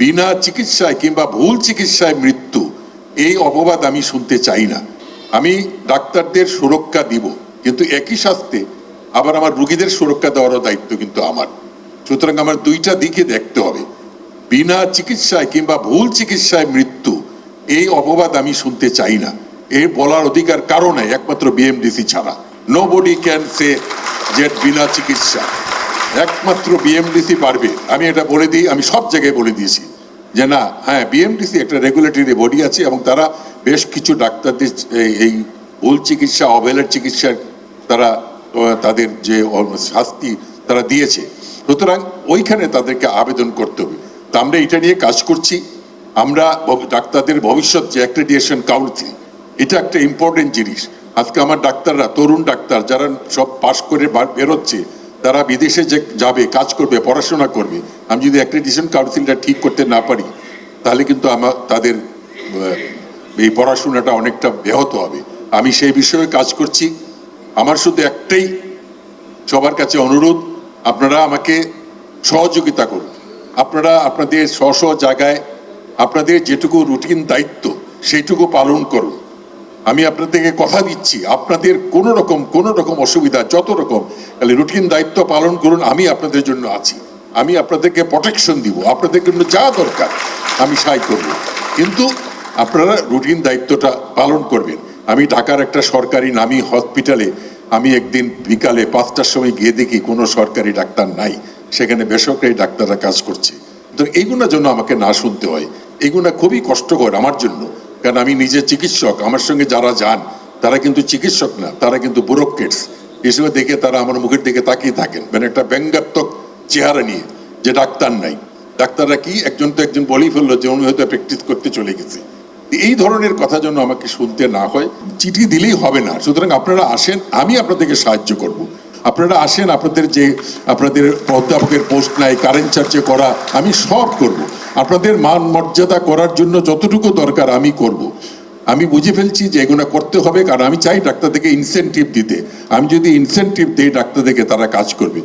বিনা চিকিৎসায় কিংবা ভুল চিকিৎসায় মৃত্যু, এই অপবাদ আমি শুনতে চাই না। আমি ডাক্তারদের সুরক্ষা দিব, কিন্তু একই সাথে আবার আমার রোগীদের সুরক্ষা দেওয়ারও দায়িত্ব কিন্তু আমার। সুতরাং আমার দুইটা দিকে দেখতে হবে। বিনা চিকিৎসায় কিংবা ভুল চিকিৎসায় মৃত্যু, এই অপবাদ আমি শুনতে চাই না। এই বলার অধিকার কারো নাই, একমাত্র বিএমডিসি ছাড়া। নোবডি ক্যান সে যে বিনা চিকিৎসা, একমাত্র বিএমডিসি পারবে। আমি এটা বলে দিই, আমি সব জায়গায় বলে দিয়েছি যে না, হ্যাঁ, বিএমডিসি একটা রেগুলেটরি বডি আছে এবং তারা বেশ কিছু ডাক্তারদের এই ভুল চিকিৎসা, অবহেলার চিকিৎসার তারা তাদের যে শাস্তি তারা দিয়েছে। সুতরাং ওইখানে তাদেরকে আবেদন করতে হবে। তা আমরা এটা নিয়ে কাজ করছি। আমরা ডাক্তারদের ভবিষ্যৎ যে অ্যাক্রেডিটেশন কাউন্সিল, এটা একটা ইম্পর্টেন্ট জিনিস। আজকে আমার ডাক্তাররা, তরুণ ডাক্তার যারা সব পাশ করে বেরোচ্ছে, তারা বিদেশে যে যাবে, কাজ করবে, পড়াশোনা করবে, আমি যদি অ্যাক্রেডিটেশন কাউন্সিলটা ঠিক করতে না পারি, তাহলে কিন্তু তাদের এই পড়াশোনাটা অনেকটা ব্যাহত হবে। আমি সেই বিষয়ে কাজ করছি। আমার শুধু একটাই সবার কাছে অনুরোধ, আপনারা আমাকে সহযোগিতা করুন। আপনারা আপনাদের স্ব জায়গায় আপনাদের যেটুকু রুটিন দায়িত্ব সেইটুকু পালন করুন। আমি আপনাদেরকে কথা দিচ্ছি, আপনাদের কোনো রকম অসুবিধা, যত রকম, তাহলে রুটিন দায়িত্ব পালন করুন। আমি আপনাদের জন্য আছি, আমি আপনাদেরকে প্রোটেকশন দিব, আপনাদের জন্য যা দরকার আমি সাহায্য করব। কিন্তু আপনারা রুটিন দায়িত্বটা পালন করবেন। আমি ঢাকার একটা সরকারি নামী হসপিটালে আমি একদিন বিকালে 5টার সময় গিয়ে দেখি কোনো সরকারি ডাক্তার নাই, সেখানে বেসরকারি ডাক্তাররা কাজ করছে। তো এইগুলোর জন্য আমাকে না শুনতে হয়, এইগুলো খুবই কষ্টকর আমার জন্য, কারণ আমি নিজে চিকিৎসক। আমার সঙ্গে যারা যান তারা কিন্তু চিকিৎসক না, তারা কিন্তু ব্যুরোক্রেটস। এসবে দেখে তারা আমার মুখের দিকে তাকিয়ে থাকেন, মানে একটা ব্যঙ্গাত্মক চেহারা নিয়ে, যে ডাক্তার নাই। ডাক্তাররা কি, একজন তো একজন বলেই ফেললো যে উনি হয়তো প্র্যাকটিস করতে চলে গেছে। এই ধরনের কথা যেন আমাকে শুনতে না হয়। চিঠি দিলেই হবে না। সুতরাং আপনারা আসেন, আমি আপনাদেরকে সাহায্য করব। আপনারা আসেন, আপনাদের অধ্যাপকের পোস্ট নাই, কারেন্ট চার্জে করা, আমি সব করব। আপনাদের মান মর্যাদা করার জন্য যতটুকু দরকার আমি করব। আমি বুঝে ফেলছি যে এগুলো করতে হবে, কারণ আমি চাই ডাক্তারদেরকে ইনসেনটিভ দিতে। আমি যদি ইনসেনটিভ দিই ডাক্তারদেরকে, তারা কাজ করবে।